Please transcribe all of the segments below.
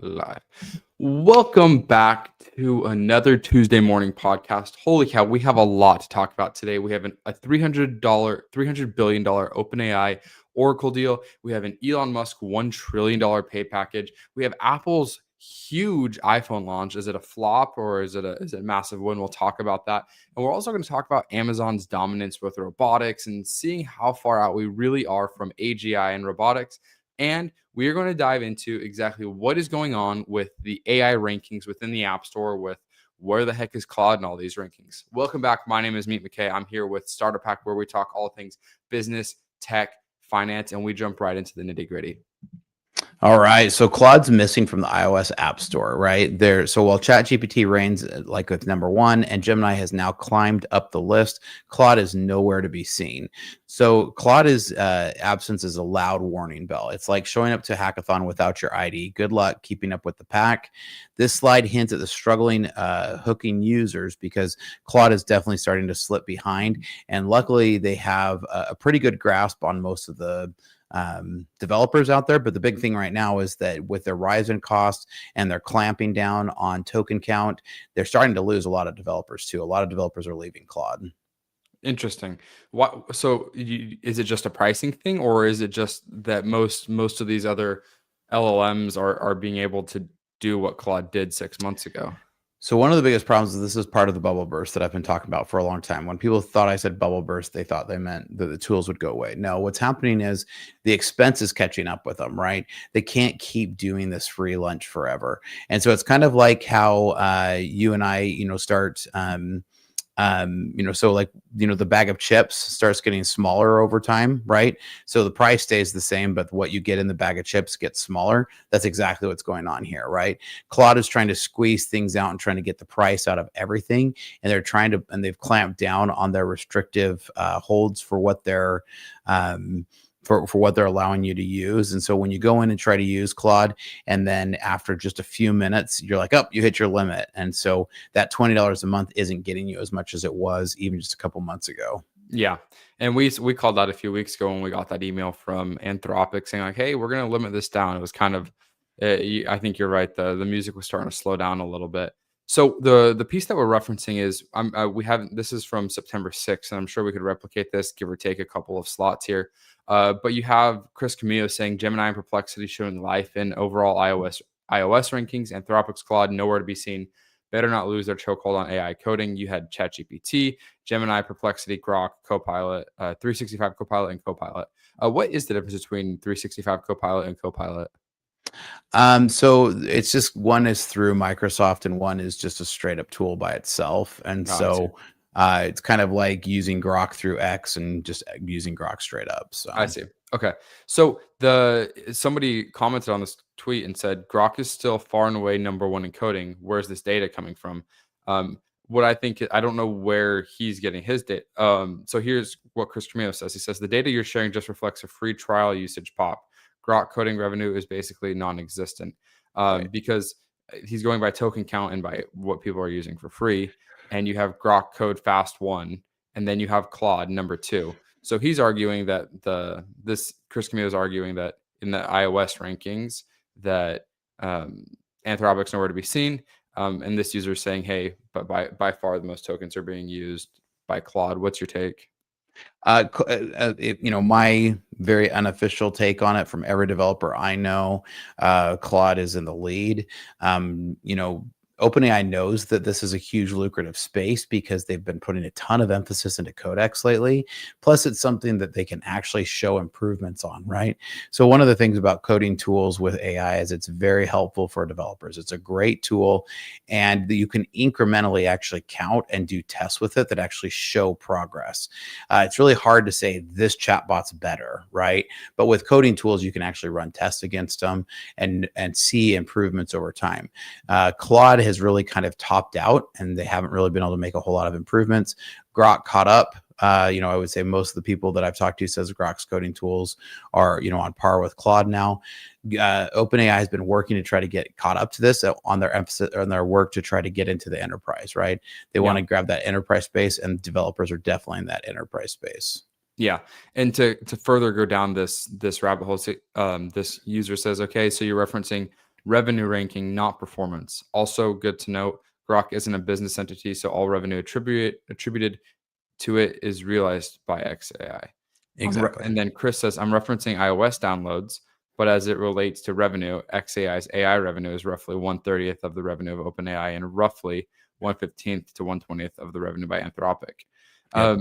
Live. Welcome back to another Tuesday morning podcast. Holy cow, we have a lot to talk about today. We have a $300 billion OpenAI Oracle deal. We have an Elon Musk $1 trillion pay package. We have Apple's huge iPhone launch. Is it a flop or is it a massive win? We'll talk about that. And we're also going to talk about Amazon's dominance with robotics and seeing how far out we really are from AGI and robotics. And we are going to dive into exactly what is going on with the AI rankings within the App Store, with where the heck is Claude and all these rankings. Welcome back. My name is Meet McKay. I'm here with Starter Pack, where we talk all things business, tech, finance, and we jump right into the nitty gritty. All right. So Claude's missing from the iOS App Store, right? So while ChatGPT reigns like with number one and Gemini has now climbed up the list, Claude is nowhere to be seen. So Claude's absence is a loud warning bell. It's like showing up to a hackathon without your ID. Good luck keeping up with the pack. This slide hints at the struggling hooking users because Claude is definitely starting to slip behind. And luckily, they have a pretty good grasp on most of the developers out there. But the big thing right now is that with their rise in costs and they're clamping down on token count, they're starting to lose a lot of developers too. A lot of developers are leaving Claude. Interesting. Is it just a pricing thing, or is it just that most of these other LLMs are being able to do what Claude did 6 months ago? So one of the biggest problems is this is part of the bubble burst that I've been talking about for a long time. When people thought I said bubble burst, they thought they meant that the tools would go away. No, what's happening is the expense is catching up with them, right? They can't keep doing this free lunch forever. And so it's kind of like how you and I, start the bag of chips starts getting smaller over time, right? So the price stays the same, but what you get in the bag of chips gets smaller. That's exactly what's going on here, right? Claude is trying to squeeze things out and trying to get the price out of everything. And they've clamped down on their restrictive holds for what they're, for what they're allowing you to use. And so when you go in and try to use Claude, and then after just a few minutes, you're like, oh, you hit your limit. And so that $20 a month isn't getting you as much as it was even just a couple months ago. Yeah. And we called that a few weeks ago when we got that email from Anthropic saying like, hey, we're going to limit this down. It was kind of, I think you're right. The music was starting to slow down a little bit. So the piece that we're referencing is this is from September 6th, and I'm sure we could replicate this, give or take a couple of slots here. But you have Chris Camillo saying Gemini and Perplexity showing life in overall iOS rankings. Anthropic's Claude nowhere to be seen. Better not lose their chokehold on AI coding. You had ChatGPT, Gemini, Perplexity, Grok, Copilot, 365 Copilot, and Copilot. What is the difference between 365 Copilot and Copilot? So it's just one is through Microsoft and one is just a straight up tool by itself. And it's kind of like using Grok through X and just using Grok straight up. So I see. Okay. So somebody commented on this tweet and said Grok is still far and away number one in coding. Where's this data coming from? What I think, I don't know where he's getting his data. So here's what Chris Camillo says. He says the data you're sharing just reflects a free trial usage pop. Grok coding revenue is basically non-existent because he's going by token count and by what people are using for free. And you have Grok code fast 1, and then you have Claude number 2. So he's arguing that Chris Camillo is arguing that in the iOS rankings that Anthropic's nowhere to be seen. And this user is saying, hey, but by far the most tokens are being used by Claude. What's your take? My very unofficial take on it from every developer I know, Claude is in the lead. OpenAI knows that this is a huge lucrative space because they've been putting a ton of emphasis into Codex lately. Plus, it's something that they can actually show improvements on, right? So one of the things about coding tools with AI is it's very helpful for developers. It's a great tool, and you can incrementally actually count and do tests with it that actually show progress. It's really hard to say this chatbot's better, right? But with coding tools, you can actually run tests against them and see improvements over time. Claude has really kind of topped out, and they haven't really been able to make a whole lot of improvements. Grok caught up. I would say most of the people that I've talked to says Grok's coding tools are, on par with Claude now. OpenAI has been working to try to get caught up to this on their emphasis on their work to try to get into the enterprise, right? They want to grab that enterprise space, and developers are definitely in that enterprise space. Yeah. And to further go down this rabbit hole, this user says, okay, so you're referencing revenue ranking, not performance. Also good to note, Grok isn't a business entity, so all revenue attributed to it is realized by XAI. Exactly. And then Chris says, I'm referencing iOS downloads, but as it relates to revenue, XAI's AI revenue is roughly 1/30th of the revenue of OpenAI and roughly 1/15th to 1/20th of the revenue by Anthropic. Yep.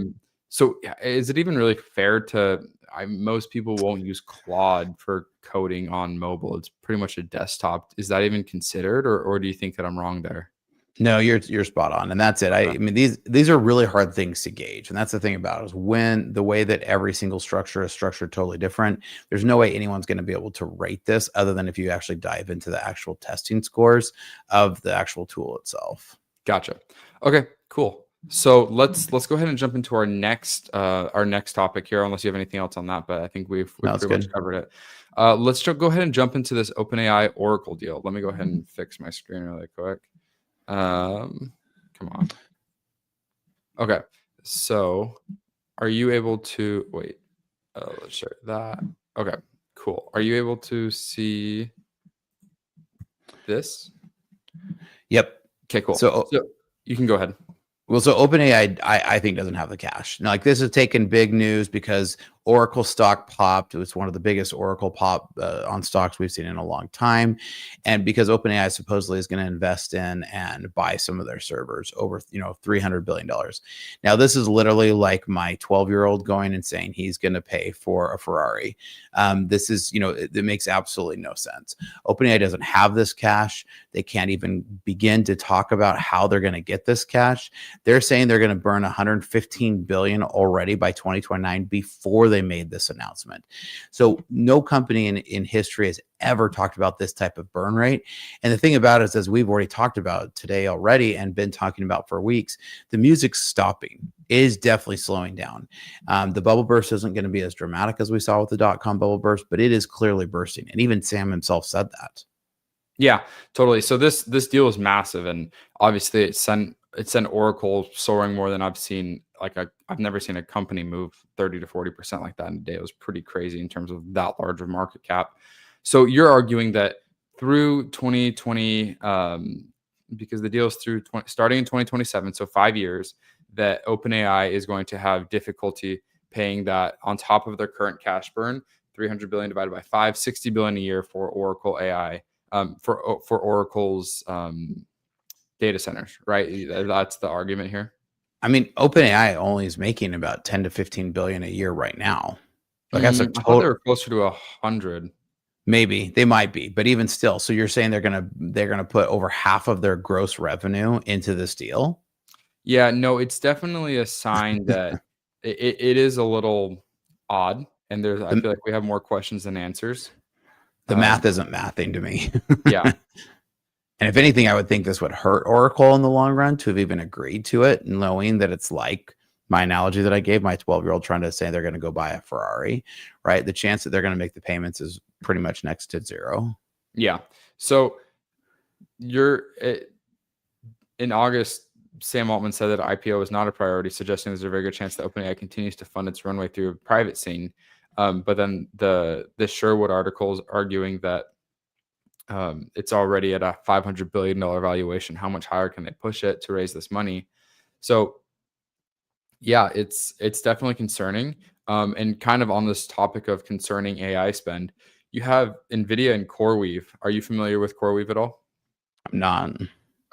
So is it even really fair to, most people won't use Claude for coding on mobile. It's pretty much a desktop. Is that even considered, or do you think that I'm wrong there? No, you're spot on, and that's it. I mean, these are really hard things to gauge, and that's the thing about it, is when the way that every single structure is structured totally different. There's no way anyone's going to be able to rate this other than if you actually dive into the actual testing scores of the actual tool itself. Gotcha. Okay, cool. So let's go ahead and jump into our next topic here, unless you have anything else on that. But I think we've No, that's pretty much good. covered it. Let's go ahead and jump into this OpenAI Oracle deal. Let me go ahead and fix my screen really quick. Come on. Okay, so are you able to wait? Let's share that. Okay, cool. Are you able to see this? Yep. Okay, cool. So So you can go ahead. Well, so OpenAI, I think doesn't have the cash. Now, like this has taken big news because Oracle stock popped. It was one of the biggest Oracle pop on stocks we've seen in a long time, and because OpenAI supposedly is going to invest in and buy some of their servers over $300 billion. Now, this is literally like my 12-year-old going and saying he's going to pay for a Ferrari. This is it makes absolutely no sense. OpenAI doesn't have this cash. They can't even begin to talk about how they're going to get this cash. They're saying they're going to burn 115 billion already by 2029 before they made this announcement. So no company in history has ever talked about this type of burn rate. And the thing about it is, as we've already talked about today already and been talking about for weeks, the music's stopping. It is definitely slowing down. The bubble burst isn't going to be as dramatic as we saw with the dot-com bubble burst, but it is clearly bursting. And even Sam himself said that. Yeah, totally. So this deal is massive, and obviously it sent Oracle soaring more than I've seen. I've never seen a company move 30 to 40% like that in a day. It was pretty crazy in terms of that large of market cap. So you're arguing that through 2020, because the deal is starting in 2027, so 5 years, that OpenAI is going to have difficulty paying that on top of their current cash burn. 300 billion divided by 5, 60 billion a year for Oracle AI. For Oracle's data centers, right? That's the argument here. I mean, OpenAI only is making about 10 to 15 billion a year right now. Like that's a I thought they total. were closer to 100. Maybe they might be, but even still, so you're saying they're gonna put over half of their gross revenue into this deal? Yeah, no, it's definitely a sign that it is a little odd, and I The feel like we have more questions than answers. the math isn't mathing to me. Yeah. And if anything, I would think this would hurt Oracle in the long run to have even agreed to it, knowing that it's like my analogy that I gave my 12-year-old trying to say they're going to go buy a Ferrari, right? The chance that they're going to make the payments is pretty much next to zero. Yeah. So in August, Sam Altman said that IPO is not a priority, suggesting there's a very good chance that OpenAI continues to fund its runway through a private scene. But then the Sherwood article is arguing that it's already at a $500 billion valuation. How much higher can they push it to raise this money? So yeah, it's definitely concerning. And kind of on this topic of concerning AI spend, you have NVIDIA and CoreWeave. Are you familiar with CoreWeave at all? I'm not.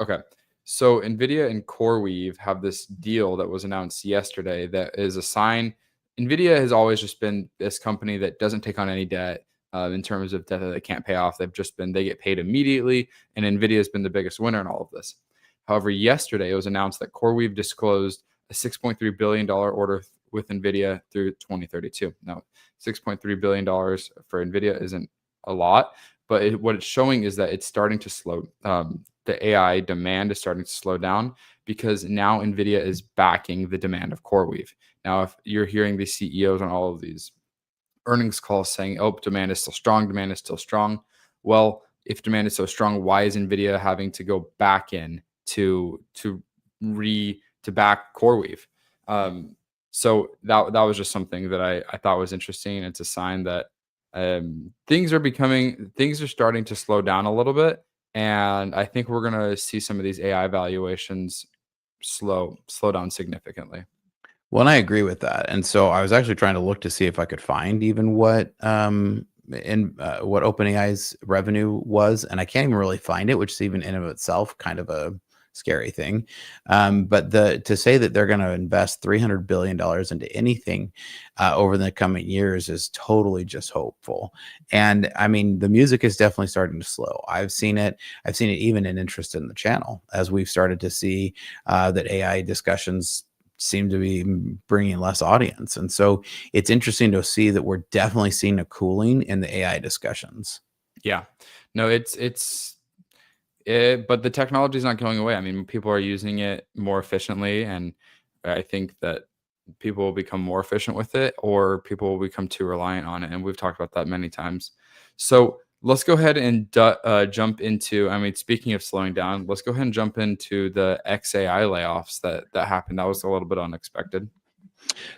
Okay. So NVIDIA and CoreWeave have this deal that was announced yesterday that is a sign. NVIDIA has always just been this company that doesn't take on any debt in terms of debt that they can't pay off. They get paid immediately, and NVIDIA has been the biggest winner in all of this. However, yesterday it was announced that CoreWeave disclosed a $6.3 billion order with NVIDIA through 2032. Now, $6.3 billion for NVIDIA isn't a lot, but what it's showing is that it's starting to slow. The AI demand is starting to slow down because now NVIDIA is backing the demand of CoreWeave. Now, if you're hearing the CEOs on all of these earnings calls saying, oh, demand is still strong. Well, if demand is so strong, why is NVIDIA having to go back in to back CoreWeave? So that was just something that I thought was interesting. It's a sign that Things are starting to slow down a little bit, and I think we're gonna see some of these AI valuations slow down significantly. Well, and I agree with that. And so I was actually trying to look to see if I could find even what OpenAI's revenue was, and I can't even really find it, which is even in of itself kind of a scary thing. But to say that they're going to invest $300 billion into anything over the coming years is totally just hopeful. And I mean, the music is definitely starting to slow. I've seen it. I've seen it even in interest in the channel as we've started to see that AI discussions seem to be bringing less audience. And so it's interesting to see that we're definitely seeing a cooling in the AI discussions. Yeah. No, but the technology is not going away. I mean, people are using it more efficiently, and I think that people will become more efficient with it, or people will become too reliant on it. And we've talked about that many times. So let's go ahead and jump into. I mean, speaking of slowing down, let's go ahead and jump into the XAI layoffs that happened. That was a little bit unexpected.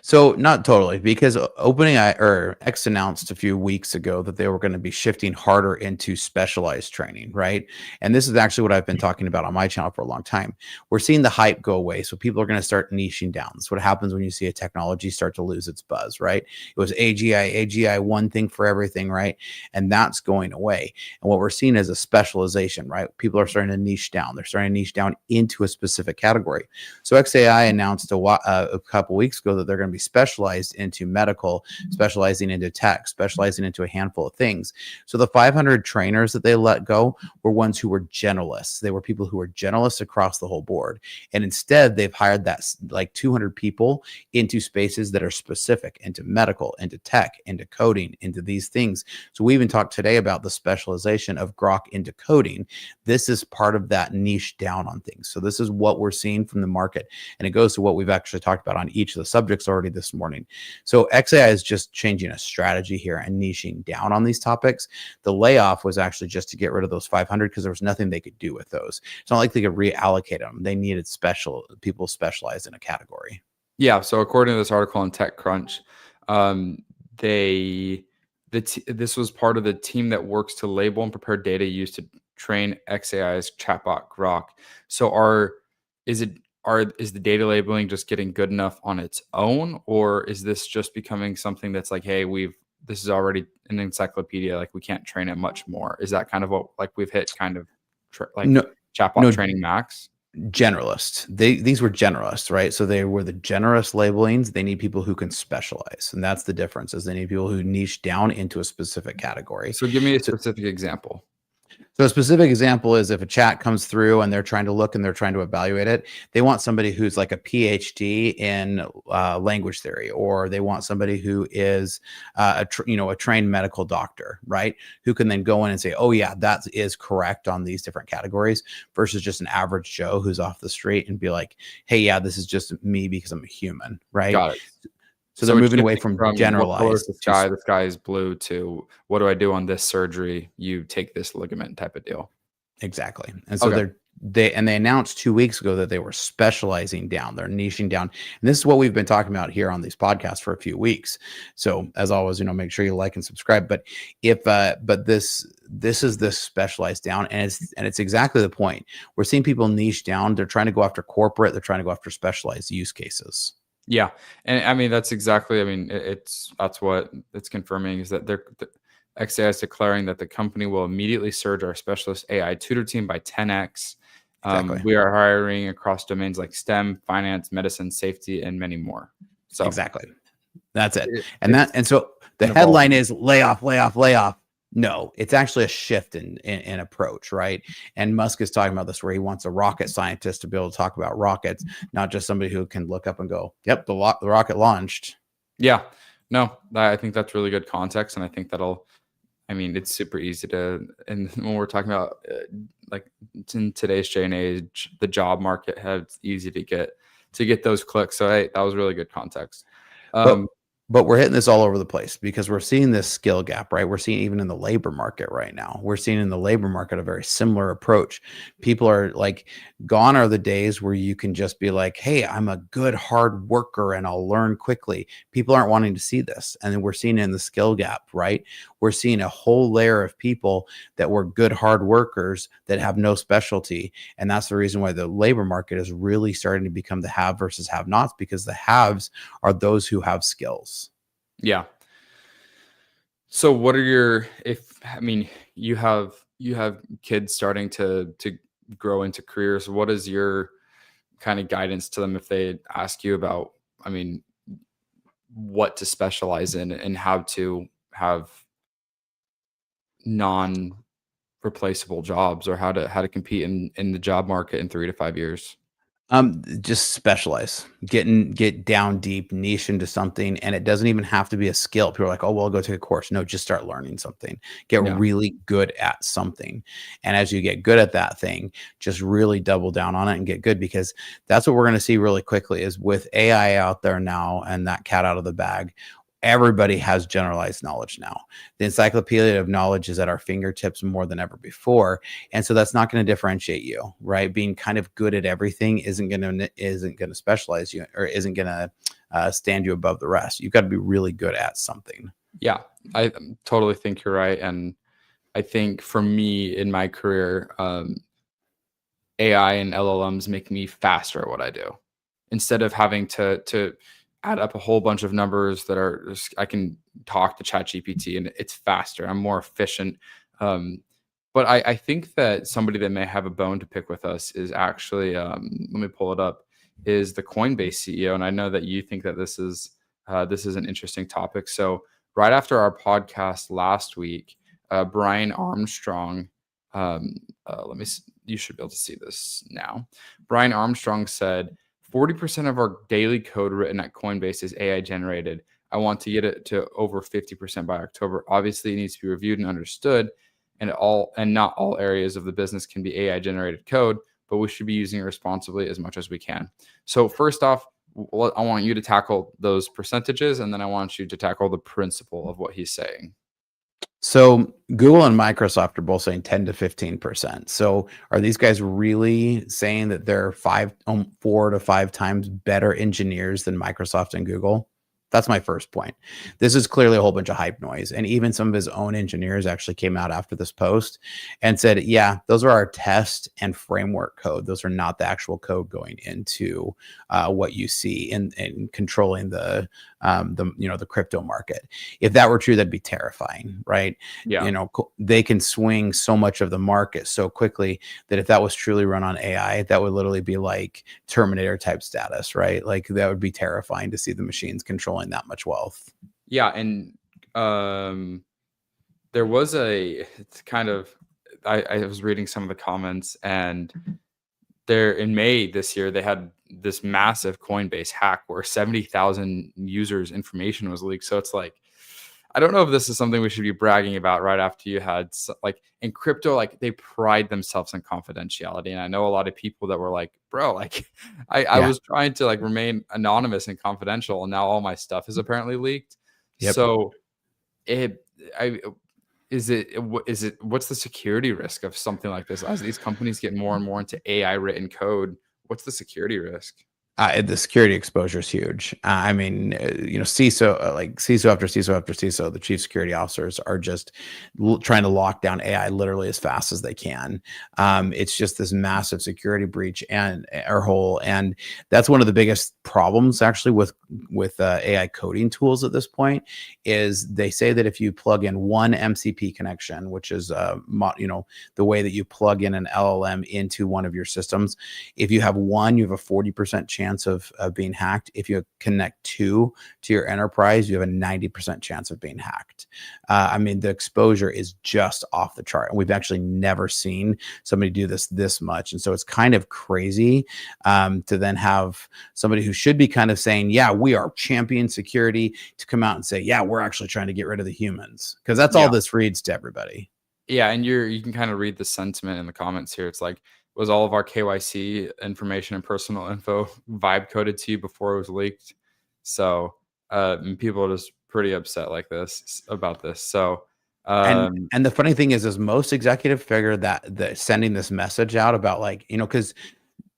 So not totally, because OpenAI or X announced a few weeks ago that they were going to be shifting harder into specialized training, right? And this is actually what I've been talking about on my channel for a long time. We're seeing the hype go away, so people are going to start niching down. That's what happens when you see a technology start to lose its buzz, right? It was AGI, one thing for everything, right? And that's going away. And what we're seeing is a specialization, right? People are starting to niche down. They're starting to niche down into a specific category. So XAI announced a couple weeks ago that they're going to be specialized into medical, specializing into tech, specializing into a handful of things. So the 500 trainers that they let go were ones who were generalists. They were people who were generalists across the whole board. And instead, they've hired that like 200 people into spaces that are specific, into medical, into tech, into coding, into these things. So we even talked today about the specialization of Grok into coding. This is part of that niche down on things. So this is what we're seeing from the market. And it goes to what we've actually talked about on each of the subjects already this morning. So XAI is just changing a strategy here and niching down on these topics. The layoff was actually just to get rid of those 500 because there was nothing they could do with those. It's not like they could reallocate them. They needed people specialized in a category. Yeah. So according to this article on TechCrunch, um, they this was part of the team that works to label and prepare data used to train XAI's chatbot Grok. So is it is the data labeling just getting good enough on its own, or is this just becoming something that's like, hey, this is already an encyclopedia, like we can't train it much more? Is that kind of what, like, we've hit kind of like No, chatbot no, training max? generalists. These were generalists, right? So they were the generous labelings. They need people who can specialize, and that's the difference. Is they need people who niche down into a specific category. So give me a So specific example. So a specific example is if a chat comes through and they're trying to look and they're trying to evaluate it, they want somebody who's like a PhD in language theory, or they want somebody who is a trained medical doctor, right? Who can then go in and say, oh yeah, that is correct on these different categories, versus just an average Joe who's off the street and be like, hey, yeah, this is just me because I'm a human, right? Got it. So they're It's moving away shifting from from what color is generalized the to sky? The sky is blue, to what do I do on this surgery? You take this ligament type of deal. exactly. And so Okay. they announced 2 weeks ago that they were specializing down, they're niching down. And this is what we've been talking about here on these podcasts for a few weeks. So as always, make sure you like and subscribe. But this is this specialized down, and it's exactly the point. We're seeing people niche down. They're trying to go after corporate, they're trying to go after specialized use cases. Yeah, and I mean that's exactly. I mean that's what it's confirming, is that XAI is declaring that the company will immediately surge our specialist AI tutor team by 10x. Exactly. We are hiring across domains like STEM, finance, medicine, safety, and many more. So Exactly. That's it. it's And so the headline is layoff, layoff, layoff. No, it's actually a shift in approach, right? And Musk is talking about this, where he wants a rocket scientist to be able to talk about rockets, not just somebody who can look up and go, "Yep, the rocket launched." Yeah, no, I think that's really good context, and I think that'll. I mean, it's super easy to, and when we're talking about like in today's day and age, the job market, it's easy to get those clicks. So hey, that was really good context. But Um, But we're hitting this all over the place because we're seeing this skill gap, right? We're seeing even in the labor market right now. We're seeing in the labor market a very similar approach. People are like, gone are the days where you can just be like, hey, I'm a good hard worker and I'll learn quickly. People aren't wanting to see this. And then we're seeing it in the skill gap, right? We're seeing a whole layer of people that were good hard workers that have no specialty. And that's the reason why the labor market is really starting to become the have versus have nots, because the haves are those who have skills. Yeah. So what are your, I mean, you have kids starting to grow into careers. What is your kind of guidance to them if they ask you about, I mean, what to specialize in and how to have non replaceable jobs, or how to compete in the job market in 3 to 5 years? Just specialize, get down deep, niche into something, and it doesn't even have to be a skill. People are like, "Oh, well, I'll go take a course." No, just start learning something. Get Yeah. really good at something, and as you get good at that thing, just really double down on it and get good, because that's what we're going to see really quickly. Is with AI out there now and that cat out of the bag, everybody has generalized knowledge now. The encyclopedia of knowledge is at our fingertips more than ever before. And so that's not going to differentiate you, right? Being kind of good at everything isn't going to specialize you, or isn't going to stand you above the rest. You've got to be really good at something. Yeah, I totally think you're right. And I think for me in my career, AI and LLMs make me faster at what I do. Instead of having to add up a whole bunch of numbers that are I can talk to ChatGPT and it's faster. I'm more efficient. But I think that somebody that may have a bone to pick with us is actually, let me pull it up, is the Coinbase CEO. And I know that you think that this is an interesting topic. So right after our podcast last week, Brian Armstrong, you should be able to see this now. Brian Armstrong said, 40% of our daily code written at Coinbase is AI generated. I want to get it to over 50% by October. Obviously, it needs to be reviewed and understood, and not all areas of the business can be AI generated code, but we should be using it responsibly as much as we can. So first off, I want you to tackle those percentages, and then I want you to tackle the principle of what he's saying. So Google and Microsoft are both saying 10 to 15%. So are these guys really saying that they're 4 to 5 times better engineers than Microsoft and Google? That's my first point. This is clearly a whole bunch of hype noise. And even some of his own engineers actually came out after this post and said, yeah, those are our test and framework code. Those are not the actual code going into what you see in controlling the crypto market. If that were true, that'd be terrifying, right? Yeah. They can swing so much of the market so quickly that if that was truly run on AI, that would literally be like Terminator type status, right? Like that would be terrifying to see the machines controlling that much wealth. Yeah, and there was it's kind of, I was reading some of the comments, and there in May this year, they had this massive Coinbase hack where 70,000 users' information was leaked. So it's like, I don't know if this is something we should be bragging about right after you had like in crypto, like they pride themselves on confidentiality. And I know a lot of people that were like, bro, like I was trying to like remain anonymous and confidential, and now all my stuff is apparently leaked. Yep. So what's the security risk of something like this as these companies get more and more into AI written code? What's the security risk? The security exposure is huge. I mean, CISO, like CISO after CISO after CISO, the chief security officers are just trying to lock down AI literally as fast as they can. It's just this massive security breach and that's one of the biggest problems actually with AI coding tools at this point. Is they say that if you plug in one MCP connection, which is the way that you plug in an LLM into one of your systems, if you have one, you have a 40% chance of being hacked. If you connect two to your enterprise, you have a 90% chance of being hacked. I mean, the exposure is just off the chart. And we've actually never seen somebody do this much. And so it's kind of crazy to then have somebody who should be kind of saying, yeah, we are champion security, to come out and say, yeah, we're actually trying to get rid of the humans. Because that's all this reads to everybody. Yeah, and you can kind of read the sentiment in the comments here. It's like, was all of our KYC information and personal info vibe coded to you before it was leaked? So And people are just pretty upset like this about this. So, And the funny thing is most executive figure that sending this message out about like, because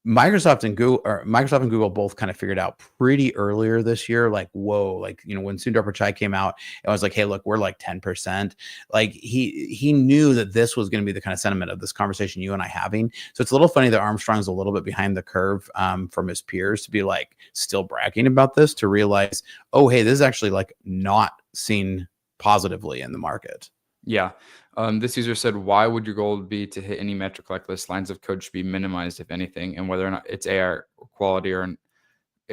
Microsoft and Google both kind of figured out pretty earlier this year, like, whoa, like, when Sundar Pichai came out, it was like, hey, look, we're like 10%. Like he knew that this was going to be the kind of sentiment of this conversation you and I having. So it's a little funny that Armstrong's a little bit behind the curve from his peers to be like still bragging about this, to realize, oh, hey, this is actually like not seen positively in the market. Yeah. This user said, why would your goal be to hit any metric like this? Lines of code should be minimized, if anything, and whether or not it's AI quality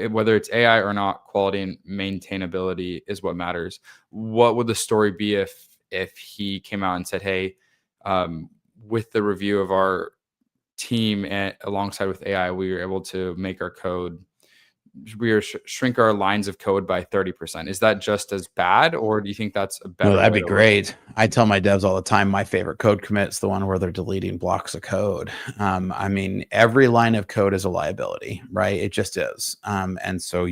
whether it's AI or not, quality and maintainability is what matters. What would the story be if he came out and said, hey, with the review of our team and alongside with AI, we were able to make our code, shrink our lines of code by 30%. Is that just as bad, or do you think that's a better? No, that'd be great. I tell my devs all the time, my favorite code commit's the one where they're deleting blocks of code. I mean, every line of code is a liability, right? It just is. And so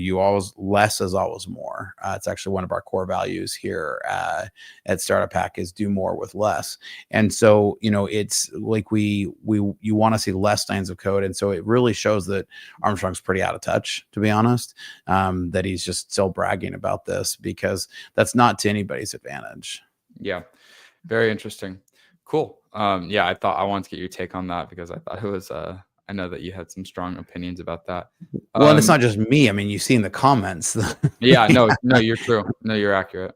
less is always more. It's actually one of our core values here at Startup Hack is do more with less. And so, it's like you want to see less lines of code. And so it really shows that Armstrong's pretty out of touch, to be honest, that he's just still bragging about this, because that's not to anybody's advantage. Yeah. Very interesting. Cool. Yeah, I wanted to get your take on that, because I thought it was, I know that you had some strong opinions about that. Well, and it's not just me. I mean, you've seen the comments. Yeah, no, you're true. No, you're accurate.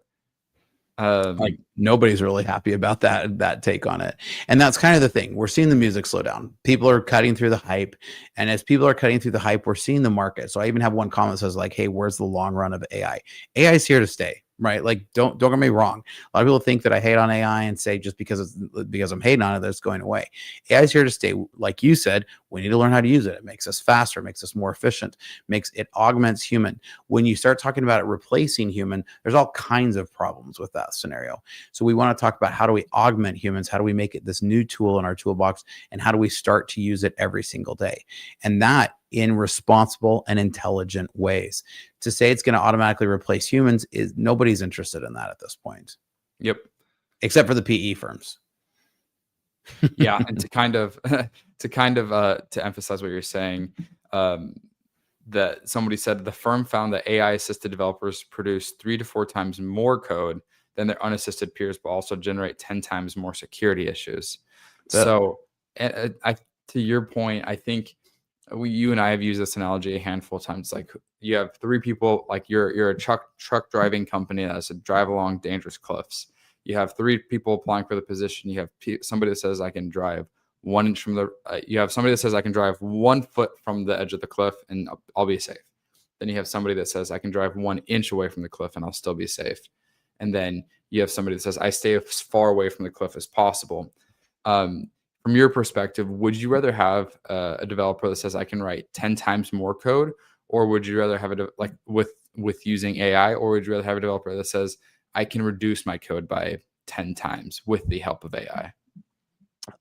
Like nobody's really happy about that take on it. And that's kind of the thing. We're seeing the music slow down. People are cutting through the hype. And as people are cutting through the hype, we're seeing the market. So I even have one comment that says like, hey, where's the long run of AI? AI is here to stay. Right? Like, don't get me wrong. A lot of people think that I hate on AI and say just because I'm hating on it, that it's going away. AI is here to stay. Like you said, we need to learn how to use it. It makes us faster, makes us more efficient, it augments human. When you start talking about it replacing human, there's all kinds of problems with that scenario. So we want to talk about how do we augment humans? How do we make it this new tool in our toolbox? And how do we start to use it every single day? And that in responsible and intelligent ways. To say it's going to automatically replace humans is nobody's interested in that at this point. Yep. Except for the PE firms. Yeah. And to emphasize what you're saying, that somebody said the firm found that AI assisted developers produce 3 to 4 times more code than their unassisted peers, but also generate 10 times more security issues. So to your point, I think you and I have used this analogy a handful of times. Like you have 3 people, like you're a truck driving company that has to drive along dangerous cliffs. You have 3 people applying for the position. You have somebody that says I can drive 1 inch from the. You have somebody that says I can drive 1 foot from the edge of the cliff and I'll be safe. Then you have somebody that says I can drive 1 inch away from the cliff and I'll still be safe. And then you have somebody that says I stay as far away from the cliff as possible. From your perspective, would you rather have a developer that says I can write 10 times more code, or would you rather have it like with using AI, or would you rather have a developer that says I can reduce my code by 10 times with the help of AI?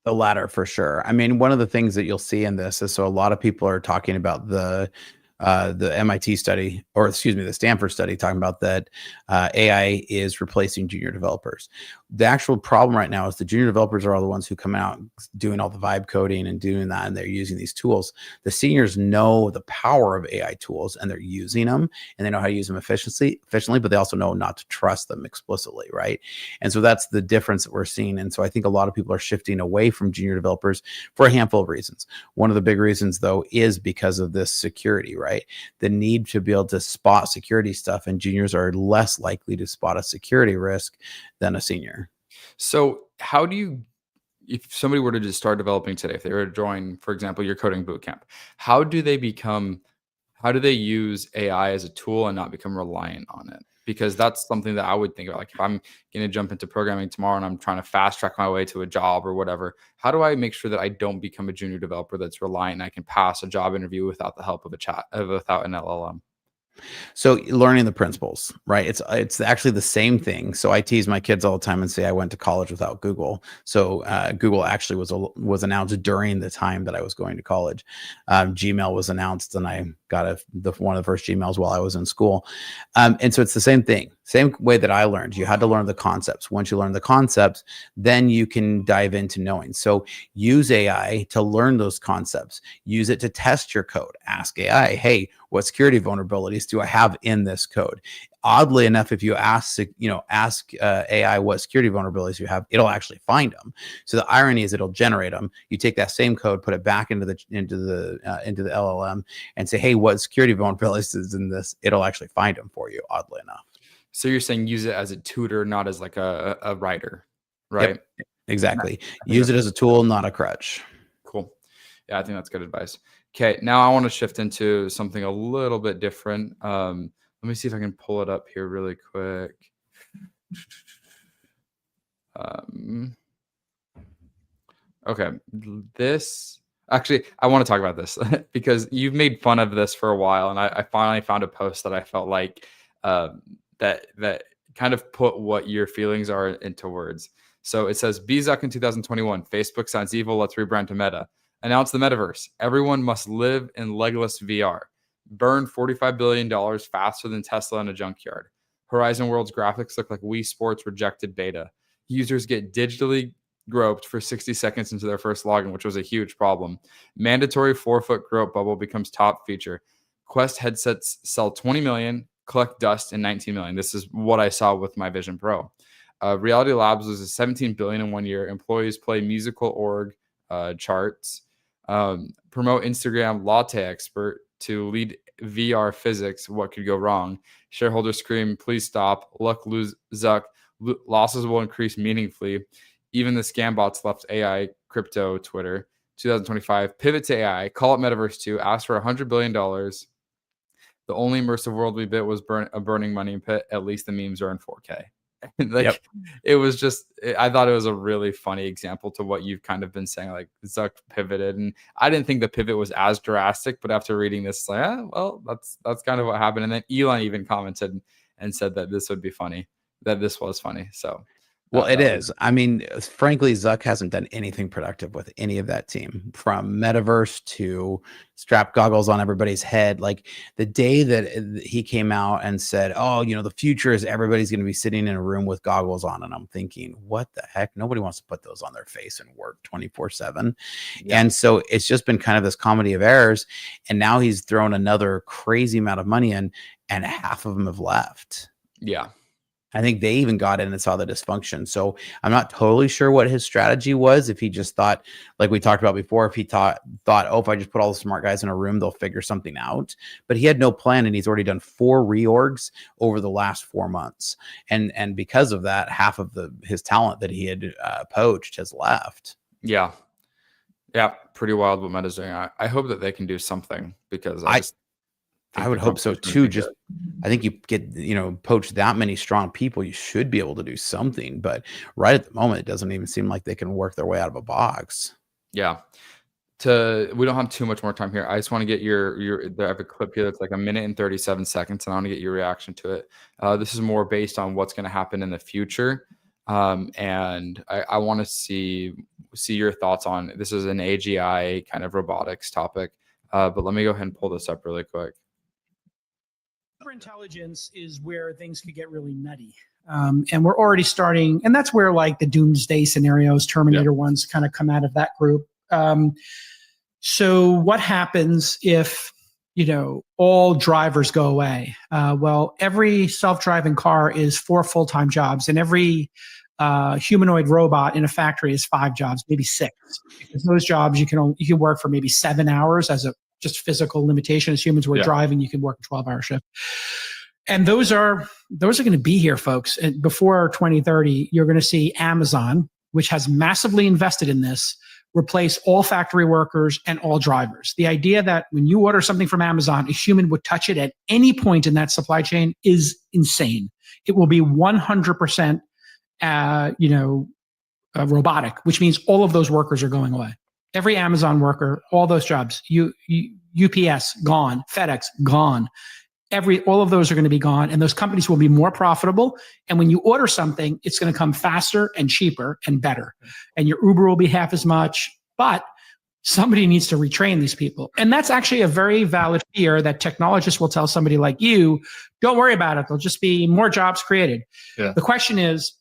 The latter, for sure. I mean, one of the things that you'll see in this is, so a lot of people are talking about the MIT study, or excuse me, the Stanford study, talking about that AI is replacing junior developers. The actual problem right now is the junior developers are all the ones who come out doing all the vibe coding and doing that, and they're using these tools. The seniors know the power of AI tools, and they're using them, and they know how to use them efficiently, but they also know not to trust them explicitly, right? And so that's the difference that we're seeing. And so I think a lot of people are shifting away from junior developers for a handful of reasons. One of the big reasons, though, is because of this security, right? The need to be able to spot security stuff, and juniors are less likely to spot a security risk than a senior. So how do you, if somebody were to just start developing today, if they were to join, for example, your coding bootcamp, how do they use AI as a tool and not become reliant on it? Because that's something that I would think about. Like if I'm going to jump into programming tomorrow and I'm trying to fast track my way to a job or whatever, how do I make sure that I don't become a junior developer that's reliant and I can pass a job interview without the help of without an LLM? So learning the principles, right? It's actually the same thing. So I tease my kids all the time and say I went to college without Google. So Google actually was announced during the time that I was going to college. Gmail was announced and I got one of the first Gmails while I was in school. And so it's the same thing, same way that I learned. You had to learn the concepts. Once you learn the concepts, then you can dive into knowing. So use AI to learn those concepts. Use it to test your code. Ask AI, hey, what security vulnerabilities do I have in this code? Oddly enough, if you ask AI what security vulnerabilities you have, it'll actually find them. So the irony is it'll generate them. You take that same code, put it back into the LLM, and say, "Hey, what security vulnerabilities is in this?" It'll actually find them for you. Oddly enough. So you're saying use it as a tutor, not as like a writer, right? Yep, exactly. Use it as a tool, not a crutch. Cool. Yeah, I think that's good advice. Okay, now I want to shift into something a little bit different. Let me see if I can pull it up here really quick. Okay, I want to talk about this because you've made fun of this for a while, and I finally found a post that I felt like that kind of put what your feelings are into words. So it says, "Be Zuck in 2021. Facebook sounds evil. Let's rebrand to Meta. Announce the metaverse. Everyone must live in legless VR. Burn $45 billion faster than Tesla in a junkyard. Horizon World's graphics look like Wii Sports rejected beta. Users get digitally groped for 60 seconds into their first login, which was a huge problem. Mandatory 4-foot grope bubble becomes top feature. Quest headsets sell 20 million, collect dust in 19 million. This is what I saw with my Vision Pro. Reality Labs loses 17 billion in 1 year. Employees play musical org charts. Promote Instagram latte expert to lead VR physics. What could go wrong? Shareholders scream, please stop. Luck lose Zuck. Losses will increase meaningfully. Even the scam bots left AI, crypto, Twitter. 2025, pivot to AI. Call it Metaverse 2. Ask for $100 billion. The only immersive world we bit was a burning money pit. At least the memes are in 4K. It was just, I thought it was a really funny example to what you've kind of been saying, like Zuck pivoted, and I didn't think the pivot was as drastic, but after reading this, it's like, well, that's kind of what happened. And then Elon even commented and said that this would be funny, that this was funny. So well, it is. I mean, frankly, Zuck hasn't done anything productive with any of that team, from metaverse to strap goggles on everybody's head. Like the day that he came out and said, "Oh, the future is everybody's going to be sitting in a room with goggles on," and I'm thinking, what the heck? Nobody wants to put those on their face and work 24/7. Yeah. And so it's just been kind of this comedy of errors. And now he's thrown another crazy amount of money in, and half of them have left. Yeah. I think they even got in and saw the dysfunction. So I'm not totally sure what his strategy was. If he just thought, like we talked about before, if he thought, oh, if I just put all the smart guys in a room, they'll figure something out. But he had no plan, and he's already done 4 reorgs over the last 4 months. And because of that, half of his talent that he had poached has left. Yeah. Yeah. Pretty wild what Meta's doing. I hope that they can do something, because I would hope so too. Just, I think you get, poach that many strong people, you should be able to do something. But right at the moment, it doesn't even seem like they can work their way out of a box. Yeah. We don't have too much more time here. I just want to get I have a clip here that's like 1 minute and 37 seconds, and I want to get your reaction to it. This is more based on what's going to happen in the future. And I want to see your thoughts on, this is an AGI kind of robotics topic. But let me go ahead and pull this up really quick. Intelligence is where things could get really nutty. And we're already starting, and that's where like the doomsday scenarios, Terminator ones kind of come out of that group. So what happens if, all drivers go away? Well, every self-driving car is 4 full-time jobs, and every humanoid robot in a factory is 5 jobs, maybe 6. Because those jobs you can work for maybe 7 hours as a just physical limitation. As humans, we're driving, you can work a 12-hour shift. And those are going to be here, folks. And before 2030, you're going to see Amazon, which has massively invested in this, replace all factory workers and all drivers. The idea that when you order something from Amazon, a human would touch it at any point in that supply chain is insane. It will be 100%, robotic, which means all of those workers are going away. Every Amazon worker, all those jobs, UPS gone, FedEx gone. All of those are going to be gone, and those companies will be more profitable. And when you order something, it's going to come faster and cheaper and better. And your Uber will be half as much. But somebody needs to retrain these people. And that's actually a very valid fear that technologists will tell somebody like you, don't worry about it. There'll just be more jobs created. Yeah. The question is,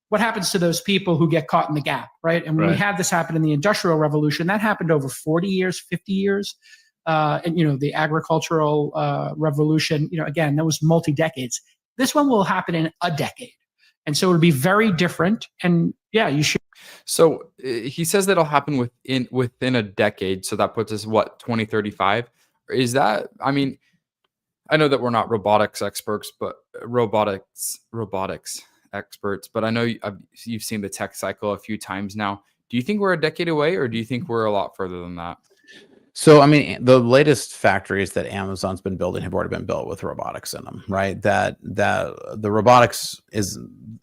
what happens to those people who get caught in the gap, right? And when we had this happen in the Industrial Revolution, that happened over 40 years, 50 years. And, the agricultural revolution, again, that was multi-decades. This one will happen in a decade. And so it'll be very different. And yeah, you should. So he says that it'll happen within a decade. So that puts us, 2035? Is that, I mean, I know that we're not robotics experts, but robotics experts, but I know you've seen the tech cycle a few times now. Do you think we're a decade away, or do you think we're a lot further than that? So, I mean, the latest factories that Amazon's been building have already been built with robotics in them, right? That the robotics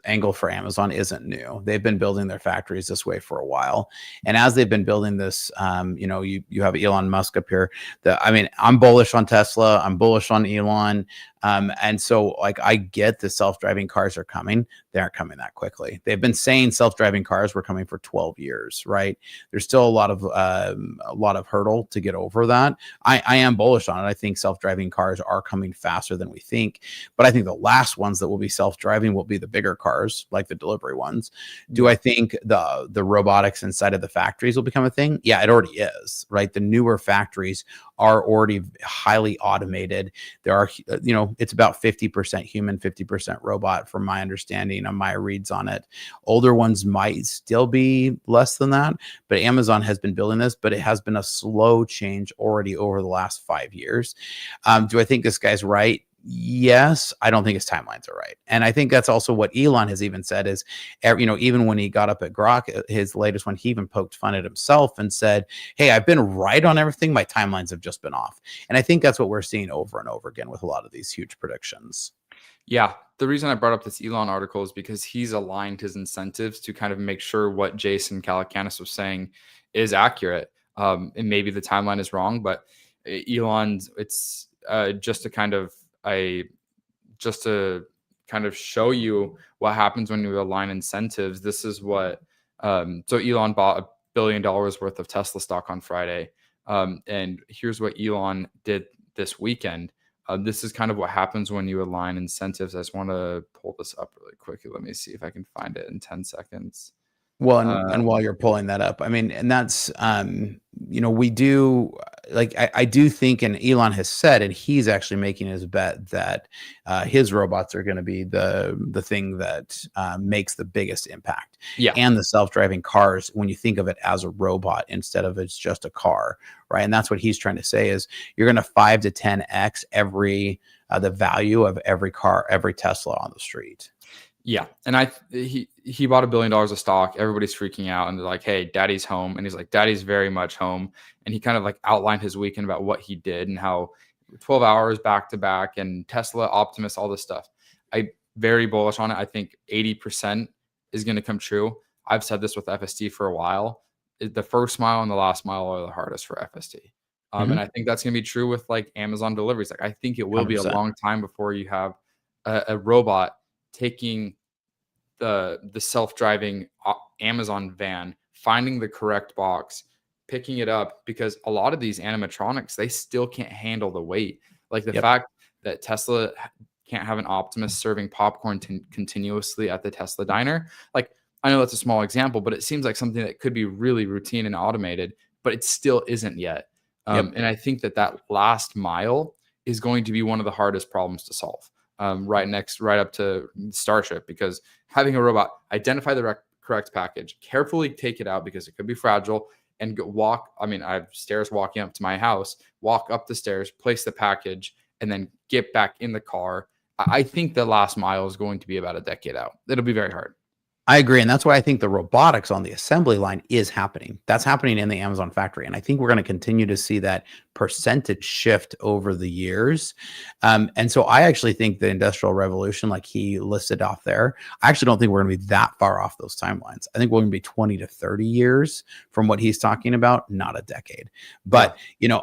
angle for Amazon isn't new. They've been building their factories this way for a while. And as they've been building this, you have Elon Musk up here. I'm bullish on Tesla. I'm bullish on Elon. And so, like, I get the self-driving cars are coming. They aren't coming that quickly. They've been saying self-driving cars were coming for 12 years, right? There's still a lot of hurdle to get over that. I am bullish on it. I think self-driving cars are coming faster than we think, but I think the last ones that will be self-driving will be the bigger cars, like the delivery ones. Do I think the robotics inside of the factories will become a thing? Yeah, it already is, right? The newer factories are already highly automated. There are, it's about 50% human, 50% robot from my understanding on my reads on it. Older ones might still be less than that, but Amazon has been building this, but it has been a slow change already over the last 5 years. Do I think this guy's right? Yes, I don't think his timelines are right. And I think that's also what Elon has even said is, even when he got up at Grok, his latest one, he even poked fun at himself and said, hey, I've been right on everything. My timelines have just been off. And I think that's what we're seeing over and over again with a lot of these huge predictions. Yeah. The reason I brought up this Elon article is because he's aligned his incentives to kind of make sure what Jason Calacanis was saying is accurate. And maybe the timeline is wrong, but Elon's, it's just to kind of show you what happens when you align incentives. This is what, so Elon bought $1 billion worth of Tesla stock on Friday. And here's what Elon did this weekend. This is kind of what happens when you align incentives. I just want to pull this up really quickly. Let me see if I can find it in 10 seconds. Well, and while you're pulling that up, I mean, and that's, we do, like, I do think, and Elon has said, and he's actually making his bet that his robots are going to be the thing that makes the biggest impact. Yeah. And the self-driving cars, when you think of it as a robot instead of it's just a car, right? And that's what he's trying to say is you're going to 5 to 10x the value of every car, every Tesla on the street. Yeah. And he bought $1 billion of stock. Everybody's freaking out and they're like, hey, daddy's home. And he's like, daddy's very much home. And he kind of like outlined his weekend about what he did and how 12 hours back to back and Tesla, Optimus, all this stuff. I very bullish on it. I think 80% is going to come true. I've said this with FSD for a while. The first mile and the last mile are the hardest for FSD. And I think that's going to be true with like Amazon deliveries. Like I think it will 100%. Be a long time before you have a robot taking the self-driving Amazon van, finding the correct box, picking it up, because a lot of these animatronics, they still can't handle the weight. Like the fact that Tesla can't have an Optimus serving popcorn continuously at the Tesla diner. Like, I know that's a small example, but it seems like something that could be really routine and automated, but it still isn't yet. And I think that last mile is going to be one of the hardest problems to solve. Right up to Starship, because having a robot identify the correct package, carefully take it out because it could be fragile, and I have stairs walking up to my house, walk up the stairs, place the package, and then get back in the car. I think the last mile is going to be about a decade out. It'll be very hard. I agree. And that's why I think the robotics on the assembly line is happening. That's happening in the Amazon factory. And I think we're going to continue to see that percentage shift over the years. And so I actually think the Industrial Revolution, like he listed off there, I actually don't think we're going to be that far off those timelines. I think we're going to be 20 to 30 years from what he's talking about, not a decade. But,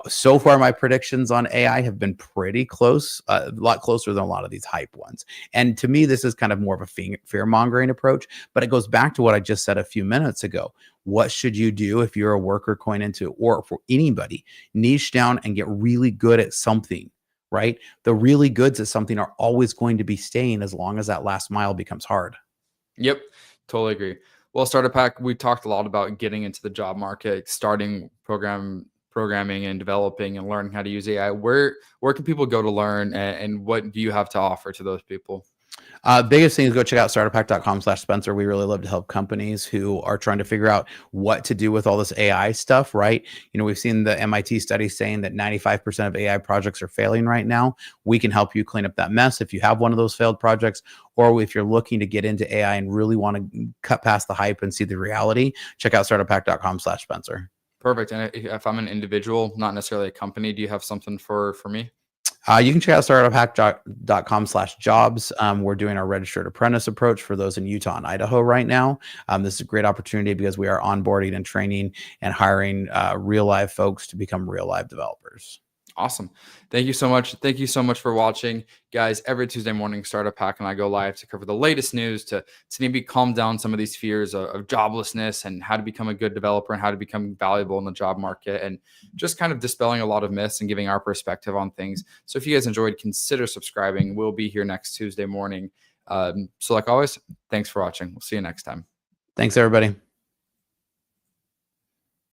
so far my predictions on AI have been pretty close, a lot closer than a lot of these hype ones. And to me, this is kind of more of a fear mongering approach. But it goes back to what I just said a few minutes ago. what should you do if you're a worker going into it, or for anybody, niche down and get really good at something, right? The really goods at something are always going to be staying as long as that last mile becomes hard. Yep, totally agree. Well, Startup Pack, we talked a lot about getting into the job market, starting programming and developing and learning how to use AI. Where can people go to learn, and what do you have to offer to those people? Biggest thing is go check out startuphack.com/Spencer. We really love to help companies who are trying to figure out what to do with all this AI stuff, right? You know, we've seen the MIT study saying that 95% of AI projects are failing right now. We can help you clean up that mess if you have one of those failed projects, or if you're looking to get into AI and really want to cut past the hype and see the reality, check out startuphack.com/Spencer. Perfect. And if I'm an individual, not necessarily a company, do you have something for me? You can check out startuphack.com/jobs. We're doing our registered apprentice approach for those in Utah and Idaho right now. This is a great opportunity because we are onboarding and training and hiring real live folks to become real live developers. Awesome. Thank you so much. Thank you so much for watching. Guys, every Tuesday morning, Startup Hack and I go live to cover the latest news, to maybe calm down some of these fears of joblessness and how to become a good developer and how to become valuable in the job market, and just kind of dispelling a lot of myths and giving our perspective on things. So if you guys enjoyed, consider subscribing. We'll be here next Tuesday morning. So like always, thanks for watching. We'll see you next time. Thanks, everybody.